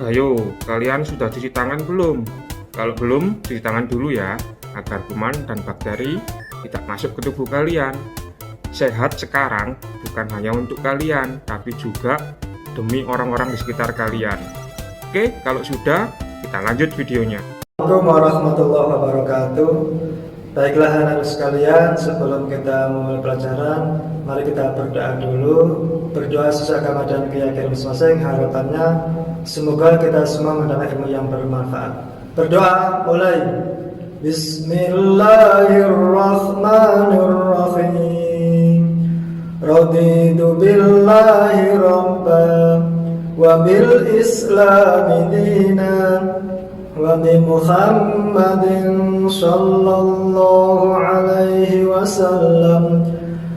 Ayo, kalian sudah cuci tangan belum? Kalau belum, cuci tangan dulu ya, agar kuman dan bakteri tidak masuk ke tubuh kalian. Sehat sekarang bukan hanya untuk kalian, tapi juga demi orang-orang di sekitar kalian. Oke, kalau sudah, kita lanjut videonya. Assalamualaikum warahmatullahi wabarakatuh. Baiklah anak-anak sekalian, sebelum kita memulai pelajaran, mari kita berdoa dulu. Berdoa sesuai agama dan keyakinan masing-masing. Harapannya semoga kita semua mendapat ilmu yang bermanfaat. Berdoa mulai. Bismillahirrahmanirrahim. Raditu billahi rabban wa bil islami dinan wa bi Muhammadin sallallahu alaihi wasallam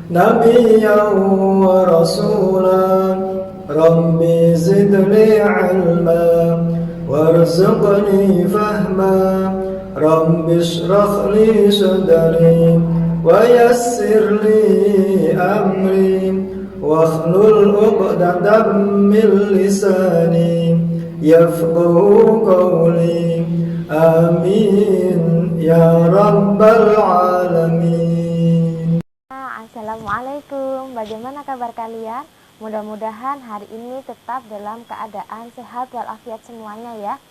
nabiyyan wa rasulan. Rabbi zidni ilma warzuqni fahma. Rabbi shrah li sadri wa yassir li amri wahlul 'uqdatam min lisani yafqahu qawli. Amin ya rabbal alamin. Assalamualaikum, bagaimana kabar kalian? Mudah-mudahan hari ini tetap dalam keadaan sehat walafiat semuanya ya,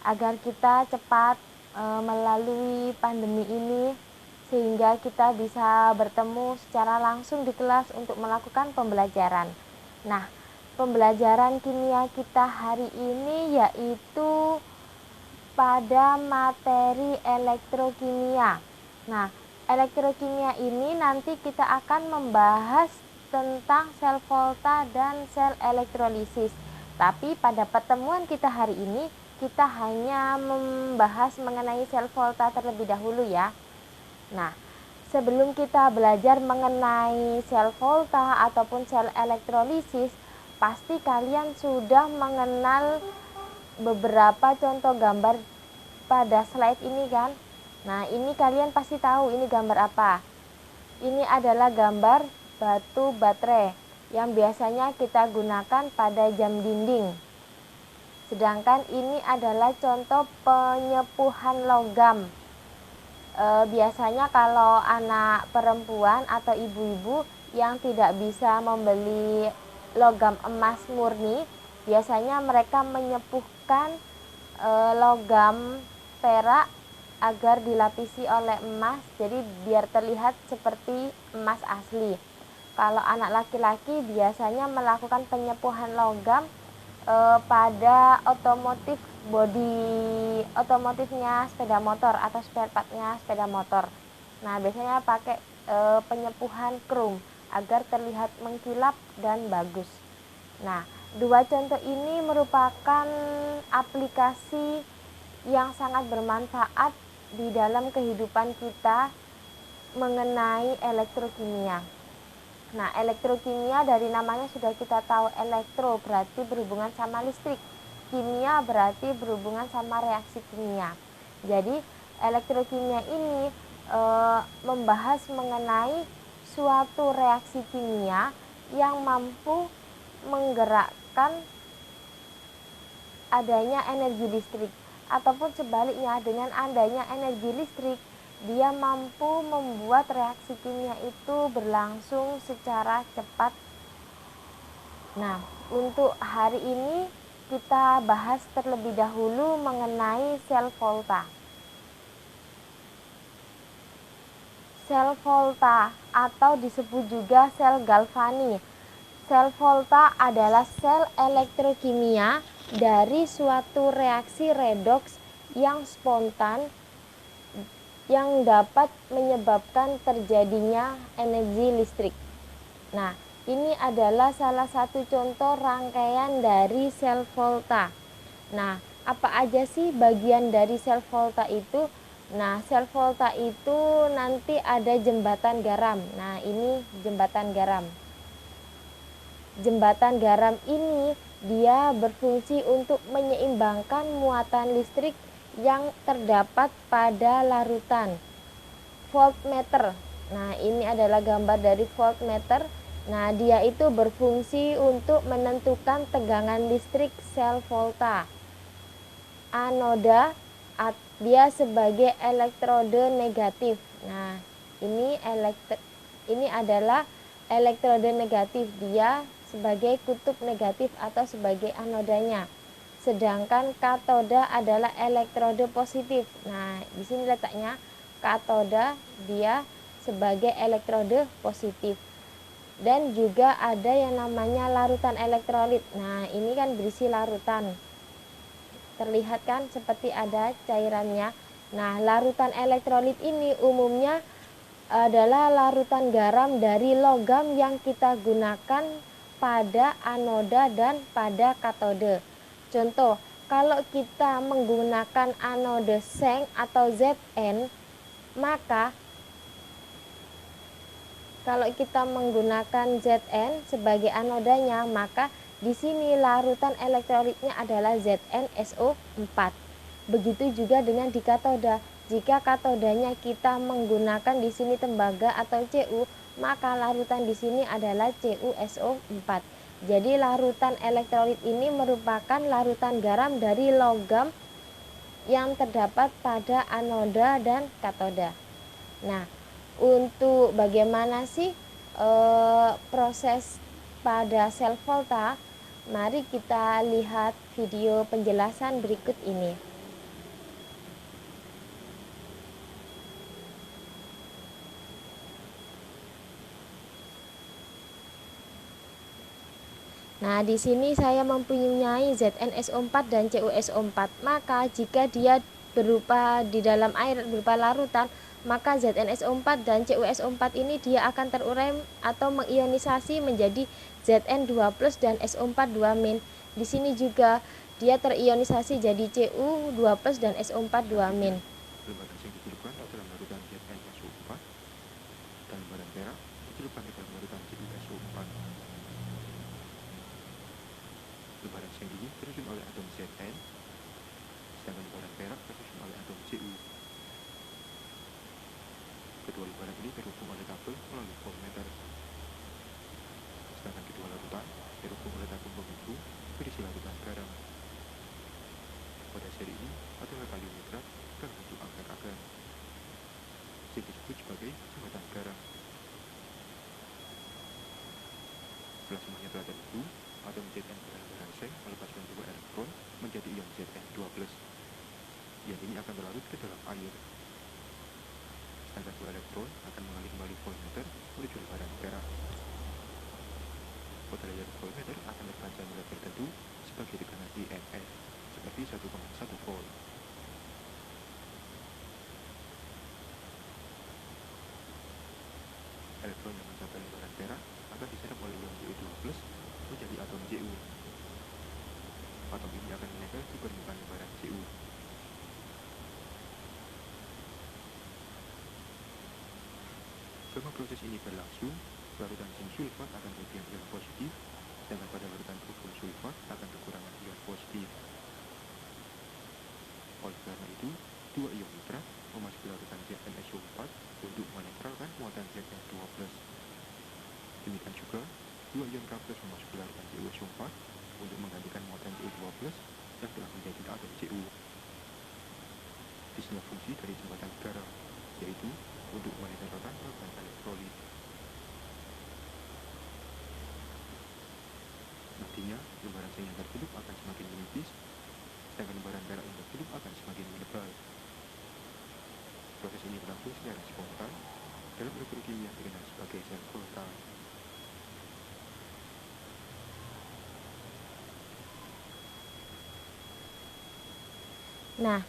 agar kita cepat melalui pandemi ini sehingga kita bisa bertemu secara langsung di kelas untuk melakukan pembelajaran. Nah, pembelajaran kimia kita hari ini yaitu pada materi elektrokimia. Nah, elektrokimia ini nanti kita akan membahas tentang sel volta dan sel elektrolisis. Tapi pada pertemuan kita hari ini kita hanya membahas mengenai sel volta terlebih dahulu ya. Nah, sebelum kita belajar mengenai sel volta ataupun sel elektrolisis, pasti kalian sudah mengenal beberapa contoh gambar pada slide ini kan. Nah, ini kalian pasti tahu ini gambar apa. Ini adalah gambar batu baterai yang biasanya kita gunakan pada jam dinding. Sedangkan ini adalah contoh penyepuhan logam. Biasanya kalau anak perempuan atau ibu-ibu yang tidak bisa membeli logam emas murni, biasanya mereka menyepuhkan logam perak agar dilapisi oleh emas, jadi biar terlihat seperti emas asli. Kalau anak laki-laki biasanya melakukan penyepuhan logam pada otomotif, bodi otomotifnya sepeda motor atau spare partnya sepeda motor. Nah, biasanya pakai penyepuhan krom agar terlihat mengkilap dan bagus. Nah, dua contoh ini merupakan aplikasi yang sangat bermanfaat di dalam kehidupan kita mengenai elektrokimia. Nah, elektrokimia dari namanya sudah kita tahu, elektro berarti berhubungan sama listrik, kimia berarti berhubungan sama reaksi kimia. Jadi elektrokimia ini membahas mengenai suatu reaksi kimia yang mampu menggerakkan adanya energi listrik, ataupun sebaliknya, dengan adanya energi listrik dia mampu membuat reaksi kimia itu berlangsung secara cepat. Nah, untuk hari ini kita bahas terlebih dahulu mengenai sel volta. Sel volta atau disebut juga sel Galvani. Sel volta adalah sel elektrokimia dari suatu reaksi redoks yang spontan yang dapat menyebabkan terjadinya energi listrik. Nah, ini adalah salah satu contoh rangkaian dari sel volta. Nah, apa aja sih bagian dari sel volta itu? Nah, sel volta itu nanti ada jembatan garam. Nah, ini jembatan garam. Jembatan garam ini dia berfungsi untuk menyeimbangkan muatan listrik yang terdapat pada larutan. Voltmeter. Nah, ini adalah gambar dari voltmeter. Nah, dia itu berfungsi untuk menentukan tegangan listrik sel volta. anoda, dia sebagai elektrode negatif. Nah, ini adalah elektrode negatif, dia sebagai kutub negatif atau sebagai anodanya. Sedangkan katoda adalah elektrode positif. Nah, di sini letaknya katoda, dia sebagai elektrode positif. Dan juga ada yang namanya larutan elektrolit. Nah, ini kan berisi larutan. Terlihat kan seperti ada cairannya. Nah, larutan elektrolit ini umumnya adalah larutan garam dari logam yang kita gunakan pada anoda dan pada katode. Contoh, kalau kita menggunakan anode seng atau Zn, maka kalau kita menggunakan Zn sebagai anodanya, maka di sini larutan elektrolitnya adalah ZnSO4. Begitu juga dengan di katoda. Jika katodanya kita menggunakan di sini tembaga atau Cu, maka larutan di sini adalah CuSO4. Jadi larutan elektrolit ini merupakan larutan garam dari logam yang terdapat pada anoda dan katoda. Nah, untuk bagaimana sih proses pada sel volta, mari kita lihat video penjelasan berikut ini. Nah, di sini saya mempunyai ZnSO4 dan CuSO4. Maka jika dia berupa di dalam air berupa larutan, maka ZnSO4 dan CuSO4 ini dia akan terurai atau mengionisasi menjadi Zn2+ dan SO4 2-. Di sini juga dia terionisasi jadi Cu2+ dan SO4 2-. Lembaran zinc dicelupkan ke dalam larutan ZnSO4 dan lembaran perak dicelupkan ke dalam larutan CuSO4. Lembaran zinc ini tersusun oleh atom Zn, sedangkan lembaran perak tersusun oleh atom Cu. Kedua lembaran ini terhubung oleh kabel melalui voltmeter, sedangkan kedua larutan terhubung oleh tabung penghubung berisi larutan garam. Pada seri ini adalah kalium nitrat dalam bentuk agar-agar. Zinc disebut sebagai jembatan garam. Setelah semuanya telah terhubung, atom Zn pada lembaran seng melepaskan 2 elektron menjadi ion Zn2+. Ion ini akan berlarut ke dalam air. Sedangkan 2 elektron akan mengalih kembali voltmeter menuju lembaran perak. Pada layar voltmeter akan terpancar nilai tertentu sebagai tekanan EMF, seperti 1,1 volt. Elektron yang mencapai lembaran perak akan diserap oleh ion Cu2+ menjadi atom Cu. Atom ini akan menempel di permukaan lembaran Cu. Selama proses ini berlangsung, larutan zinc sulfat akan kelebihan ion positif, sedangkan pada larutan sulfur sulfat akan kekurangan ion positif. Oleh karena itu, 2 ion nitrat memasuki larutan ZnSO4 untuk menetralkan muatan Zn2+. Demikian juga, 2 ion K+ memasuki larutan CuSO4 untuk menggantikan muatan Cu2+ yang telah menjadi atom Cu. Disinilah fungsi dari jembatan garam, yaitu untuk menetralkan larutan elektrolit. Nantinya, lembaran zinc yang tertutup akan semakin menipis, sedangkan lembaran perak yang tertutup akan semakin menebal. Proses ini berlangsung secara spontan dalam struktur kimia yang dikenal sebagai sel volta. Nah,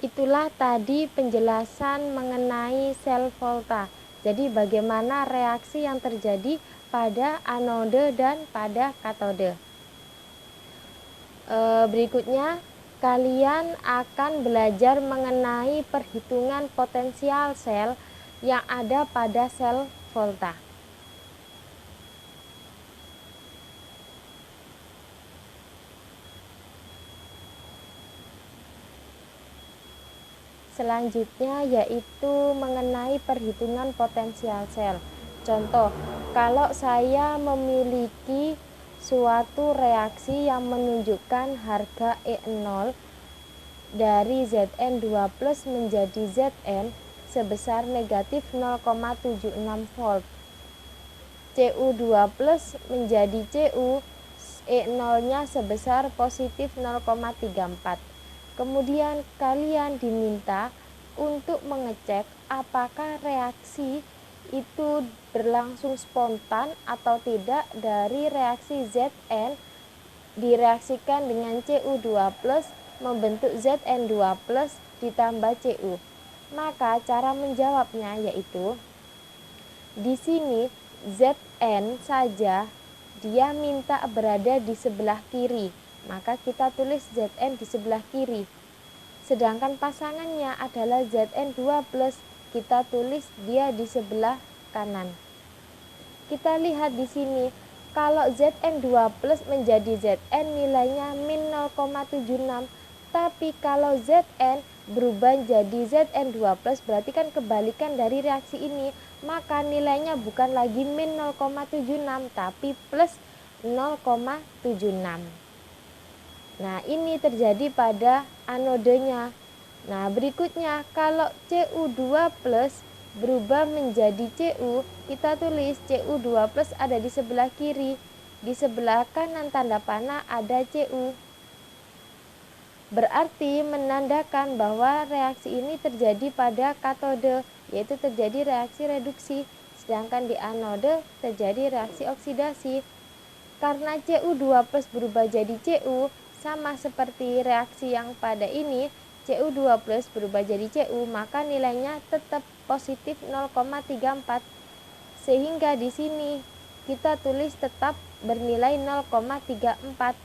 itulah tadi penjelasan mengenai sel volta. Jadi bagaimana reaksi yang terjadi pada anode dan pada katode. Berikutnya kalian akan belajar mengenai perhitungan potensial sel yang ada pada sel volta. Selanjutnya yaitu mengenai perhitungan potensial sel. Contoh, kalau saya memiliki suatu reaksi yang menunjukkan harga E0 dari Zn2 plus menjadi Zn sebesar negatif 0,76 volt. Cu2 plus menjadi Cu, E0-nya sebesar positif 0,34. Kemudian kalian diminta untuk mengecek apakah reaksi itu berlangsung spontan atau tidak dari reaksi Zn direaksikan dengan Cu2 plus membentuk Zn2 plus ditambah Cu. Maka cara menjawabnya yaitu di sini Zn saja dia minta berada di sebelah kiri, maka kita tulis Zn di sebelah kiri. Sedangkan pasangannya adalah Zn2 plus, kita tulis dia di sebelah kanan. Kita lihat di sini, kalau Zn2 plus menjadi Zn nilainya min 0,76, tapi kalau Zn berubah jadi Zn2 plus berarti kan kebalikan dari reaksi ini, maka nilainya bukan lagi min 0,76 tapi plus 0,76. Nah, ini terjadi pada anodenya. Nah, berikutnya kalau Cu2 plus berubah menjadi Cu, kita tulis Cu2 plus ada di sebelah kiri, di sebelah kanan tanda panah ada Cu. Berarti menandakan bahwa reaksi ini terjadi pada katode, yaitu terjadi reaksi reduksi, sedangkan di anode terjadi reaksi oksidasi. Karena Cu2 plus berubah jadi Cu, sama seperti reaksi yang pada ini, Cu2 plus berubah jadi Cu, maka nilainya tetap positif 0,34. Sehingga di sini kita tulis tetap bernilai 0,34.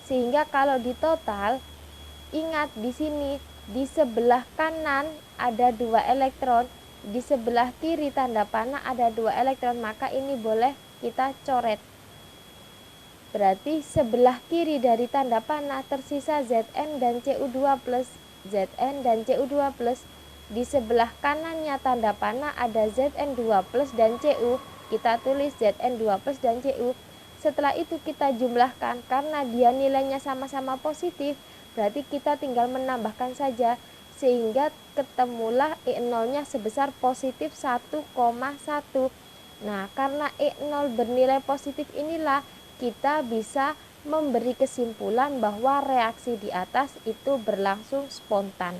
Sehingga kalau di total, ingat di sini di sebelah kanan ada 2 elektron, di sebelah kiri tanda panah ada 2 elektron, maka ini boleh kita coret. Berarti sebelah kiri dari tanda panah tersisa Zn dan Cu2 plus, Zn dan Cu2 plus. Di sebelah kanannya tanda panah ada Zn2 plus dan Cu, kita tulis Zn2 plus dan Cu. Setelah itu kita jumlahkan, karena dia nilainya sama-sama positif, berarti kita tinggal menambahkan saja, sehingga ketemulah E0-nya sebesar positif 1,1. Nah, karena E0 bernilai positif inilah kita bisa memberi kesimpulan bahwa reaksi di atas itu berlangsung spontan.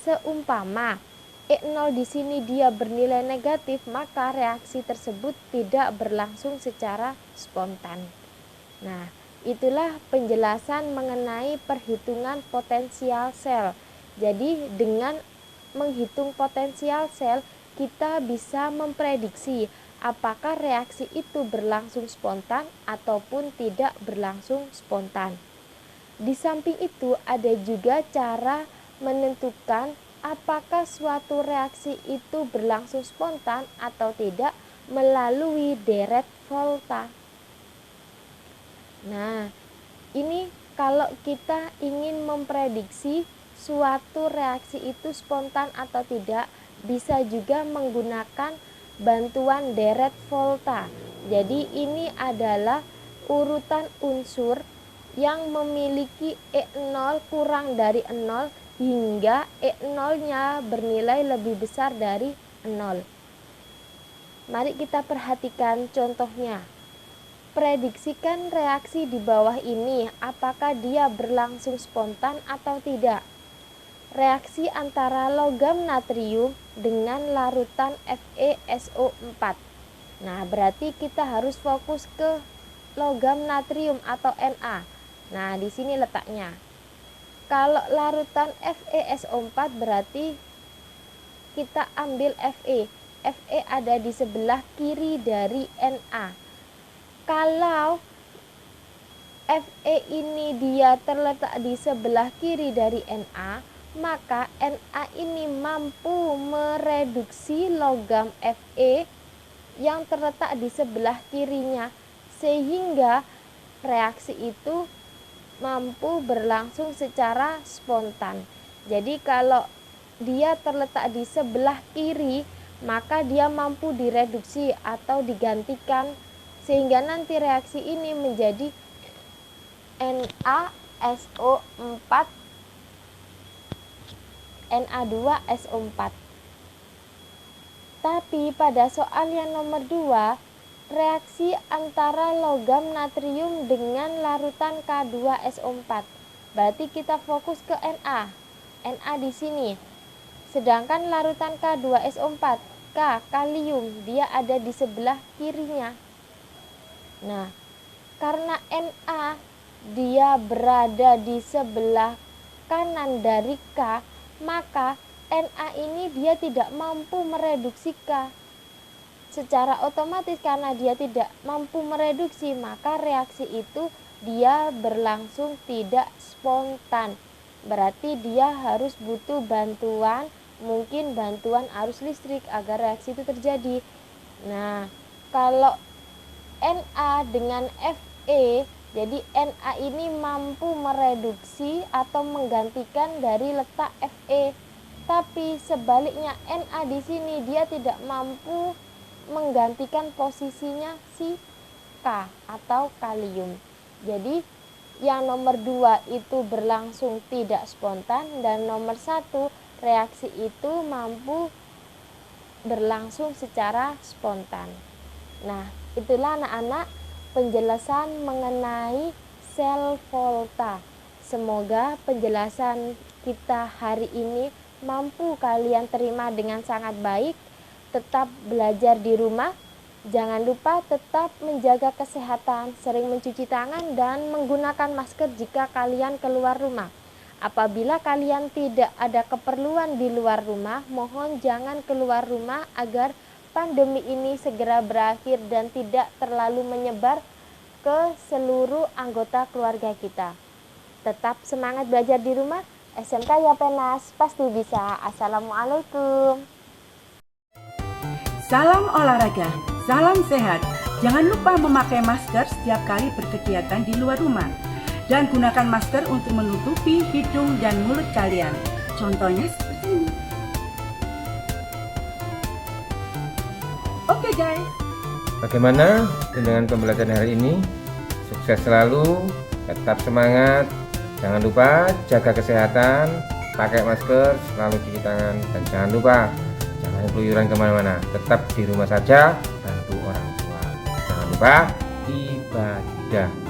Seumpama E0 di sini dia bernilai negatif, maka reaksi tersebut tidak berlangsung secara spontan. Nah, itulah penjelasan mengenai perhitungan potensial sel. Jadi dengan menghitung potensial sel, kita bisa memprediksi apakah reaksi itu berlangsung spontan ataupun tidak berlangsung spontan. Di samping itu ada juga cara menentukan apakah suatu reaksi itu berlangsung spontan atau tidak melalui deret volta. Nah, ini kalau kita ingin memprediksi suatu reaksi itu spontan atau tidak, bisa juga menggunakan bantuan deret volta. Jadi ini adalah urutan unsur yang memiliki E0 kurang dari 0 hingga E0-nya bernilai lebih besar dari 0. Mari kita perhatikan contohnya. Prediksikan reaksi di bawah ini, apakah dia berlangsung spontan atau tidak. Reaksi antara logam natrium dengan larutan FeSO4. Nah, berarti kita harus fokus ke logam natrium atau Na. Nah, di sini letaknya. Kalau larutan FeSO4 berarti kita ambil Fe. Fe ada di sebelah kiri dari Na. Kalau Fe ini dia terletak di sebelah kiri dari Na, maka Na ini mampu mereduksi logam Fe yang terletak di sebelah kirinya, sehingga reaksi itu mampu berlangsung secara spontan. Jadi kalau dia terletak di sebelah kiri, maka dia mampu direduksi atau digantikan, sehingga nanti reaksi ini menjadi NaSO4 Na2SO4. Tapi pada soal yang nomor 2, reaksi antara logam natrium dengan larutan K2SO4. Berarti kita fokus ke Na. Na di sini. Sedangkan larutan K2SO4, K kalium, dia ada di sebelah kirinya. Nah, karena Na dia berada di sebelah kanan dari K, maka Na ini dia tidak mampu mereduksi K. Secara otomatis karena dia tidak mampu mereduksi, maka reaksi itu dia berlangsung tidak spontan. Berarti dia harus butuh bantuan, mungkin bantuan arus listrik agar reaksi itu terjadi. Nah, kalau Na dengan Fe, jadi Na ini mampu mereduksi atau menggantikan dari letak Fe. Tapi sebaliknya Na di sini dia tidak mampu menggantikan posisinya si K atau kalium. Jadi yang nomor 2 itu berlangsung tidak spontan, dan nomor 1 reaksi itu mampu berlangsung secara spontan. Nah, itulah anak-anak penjelasan mengenai sel volta. Semoga penjelasan kita hari ini mampu kalian terima dengan sangat baik. Tetap belajar di rumah, jangan lupa tetap menjaga kesehatan, sering mencuci tangan dan menggunakan masker jika kalian keluar rumah. Apabila kalian tidak ada keperluan di luar rumah, mohon jangan keluar rumah agar pandemi ini segera berakhir dan tidak terlalu menyebar ke seluruh anggota keluarga kita. Tetap semangat belajar di rumah, SMK Yapenas pasti bisa. Assalamualaikum. Salam olahraga, salam sehat. Jangan lupa memakai masker setiap kali berkegiatan di luar rumah. Dan gunakan masker untuk menutupi hidung dan mulut kalian. Contohnya seperti ini. Oke guys. Bagaimana dengan pembelajaran hari ini? Sukses selalu, tetap semangat. Jangan lupa jaga kesehatan, pakai masker, selalu cuci tangan, dan jangan lupa jangan keluyuran kemana-mana. Tetap di rumah saja, bantu orang tua. Jangan lupa ibadah.